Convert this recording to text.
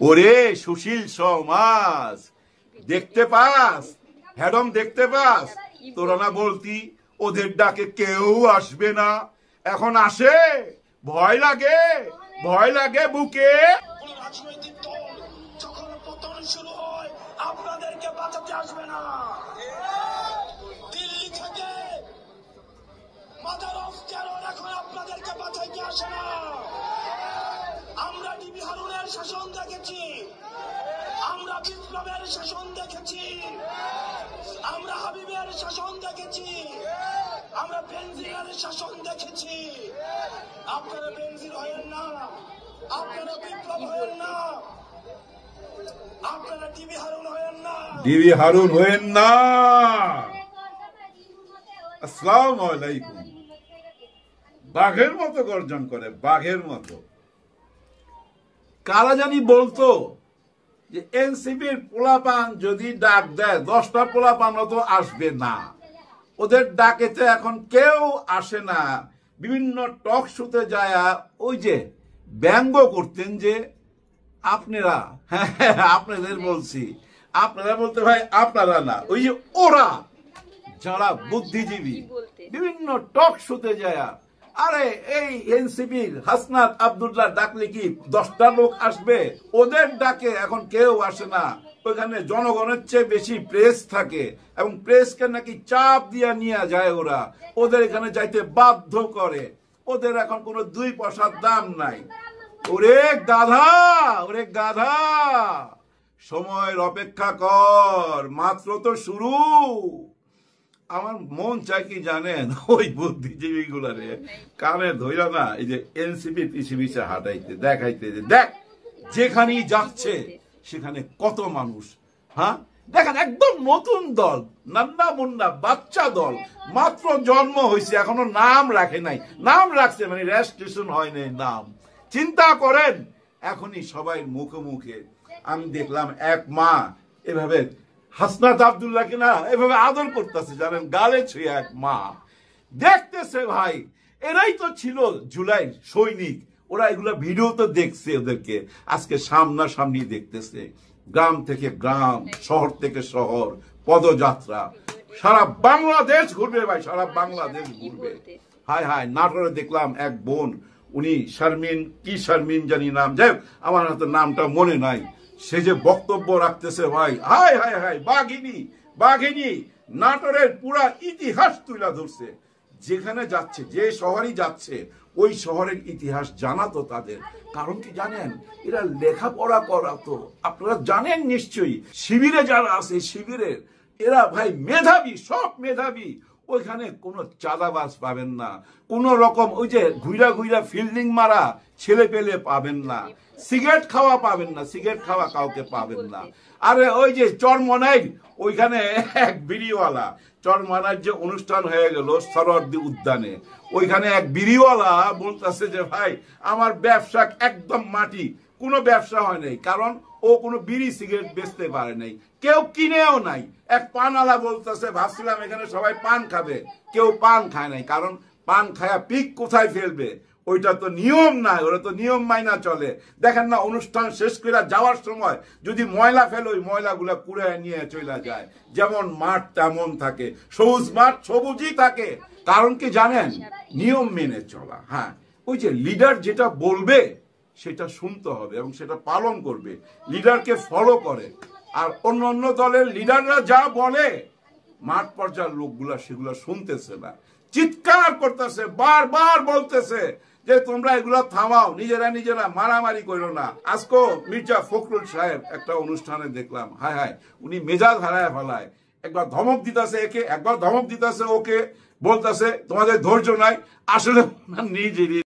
ওরে সুশীল সমাজ, দেখতে পাস হ্যাডম, দেখতে পাস? তোরা না বলতি ওদের ডাকে কেউ আসবে না, এখন আসে। ভয় লাগে, ভয় লাগে বুকে। রাজনৈতিক দল যখন পতন শুরু হয় আপনাদেরকে বাঁচাতে আসবে না। দিল্লি থেকে মাদার অফ টেরর এখন আপনাদেরকে বাঁচাইতে আসে না। আমরা ডিবি হারুনের শাসন দেখেছি, আমরা বিপ্লবের শাসন দেখেছি, আমরা হাবিবের শাসন দেখেছি, আমরা বেনজিরের শাসন দেখেছি। আপনারা বেনজির হয়েন না, আপনারা বিপ্লব হয়েন না, আপনারা ডিবি হারুন হয়েন না, ডিবি হারুন হয়েন না। আসসালামু আলাইকুম। বাঘের মতো গর্জন করে, বাঘের মতো। কারা জানি বলতো যে এনসিপির পোলাপান যদি ডাক দেয় 10টা পোলাপান তো আসবে না, ওদের ডাকেতে এখন কেউ আসে না। বিভিন্ন টক শোতে যায় ওই যে ব্যঙ্গ করতেন যে আপনারা, হ্যাঁ আপনাদের বলছি, আপনারা বলতে ভাই আপনারা না, ওই যে ওরা যারা বুদ্ধিজীবী বিভিন্ন টক শোতে যায়, আরে এই এনসিপির হাসনাত আব্দুল্লাহ ডাকলে কি 10টা লোক আসবে? ওদের ডাকে এখন কেউ আসে না। ওইখানে জনগণের চেয়ে বেশি প্রেস থাকে এবং প্রেসকে নাকি চাপ দিয়ে নিয়ে যায় ওরা, ওদের এখানে যাইতে বাধ্য করে। ওদের এখন কোনো 2 পয়সার দাম নাই। ওরে গাধা, ওরে গাধা, সময়ের অপেক্ষা কর, মাত্র তো শুরু। আমার মন চাই কি জানেন, ওই বুদ্ধিজীবী গুলারে কানে ধইরা না এই যে এনসিপি পিছে হাঁটাইতে, দেখাইতে যে দেখ যেখানেই যাচ্ছে সেখানে কত মানুষ। হ্যাঁ দেখেন, একদম নতুন দল, নান্না মুন্না বাচ্চা দল, মাত্র জন্ম হয়েছে, এখনো নাম রাখে নাই। নাম রাখছে মানে রেজিস্ট্রেশন হয় নাই নাম। চিন্তা করেন, এখনই সবাই মুখে মুখে। আমি দেখলাম এক মা এভাবে হাসনাত আব্দুল্লাহকে না এভাবে আদর করতেছে, জানেন, গালে ছুঁয়ে এক মা দেখতেছে। ভাই এরাই তো ছিল জুলাই সৈনিক, ওরা এগুলা ভিডিও তো দেখছে, ওদেরকে আজকে সামনাসামনি দেখতেছে। গ্রাম থেকে গ্রাম, শহর থেকে শহর, পদযাত্রা, সারা বাংলাদেশ ঘুরবে ভাই, সারা বাংলাদেশ ঘুরবে। হায় হায়, নাটোরে দেখলাম এক বোন, উনি শারমিন, কি শারমিন জানি নাম, যাই আমার হাতে নামটা মনে নাই, সে যে বক্তব্য রাখতেছে ভাই, হায় হায় হায়, বাঘিনী বাঘিনী নাটোরের পুরা ইতিহাস তুলে ধরছে। যেখানে যাচ্ছে, যে শহরই যাচ্ছে, ওই শহরের ইতিহাস জানা তো তাদের। কারণ কি জানেন, এরা লেখাপড়া করা তো, আপনারা জানেন নিশ্চয়ই। শিবিরে যারা আছে, শিবিরের এরা ভাই মেধাবী, সব মেধাবী। ওইখানে কোনো চাঁদাবাজ পাবেন না, কোন রকম ওই যে ঘুইরা ঘুইরা ফিল্ডিং মারা ছেলে পেলে পাবেন না, সিগারেট খাওয়া পাবেন না, সিগারেট খাওয়া কাউকে পাবেন না। আরে ওই যে চরমনাই, ওইখানে এক বিড়িওয়ালা, চরমনার যে অনুষ্ঠান হয়ে গেল সরোয়ার্দী উদ্যানে, ওইখানে এক বিড়িওয়ালা বলতেছে যে ভাই আমার ব্যবসা একদম মাটি, কোনো ব্যবসা হয় নাই, কারণ ও কোনো বিড়ি সিগারেট বেচতে পারে নাই, কেউ কিনেও নাই। এক পানওয়ালা বলতেছে ভাবছিলাম এখানে সবাই পান খাবে, কেউ পান খায় নাই, কারণ পান খায়া পিক কোথায় ফেলবে, ওইটা তো নিয়ম নাই, ওরা তো নিয়ম মাইনা চলে। দেখেন না, অনুষ্ঠান শেষ করে যাওয়ার সময় যদি ময়লা ফেলে, ওই ময়লাগুলা কুড়ে নিয়ে চলে যায়। যেমন মাঠ তেমন থাকে, সবুজ মাঠ সবুজই থাকে। কারণ কি জানেন, নিয়ম মেনে চলা। হ্যাঁ, ওই যে লিডার যেটা বলবে সেটা শুনতে হবে এবং সেটা পালন করবে, লিডারকে ফলো করে। আর অন্য অন্য দলের লিডাররা যা বলে, মাঠ পর্যায়ের লোকগুলা সেগুলা শুনতেছে না, চিৎকার করতেছে, বারবার বলতেছে যে তোমরা এগুলা থামাও, নিজেরা নিজেরা মারামারি করো না। আজকে মির্জা ফখরুল সাহেব একটা অনুষ্ঠানে দেখলাম, হায় হায়, উনি মেজাজ হারায় ফেলায়, একবার ধমক দিতেছে একে, একবার ধমক দিতেছে ওকে, বলতেছে তোমাদের ধৈর্য নাই। আসলে নিজেরই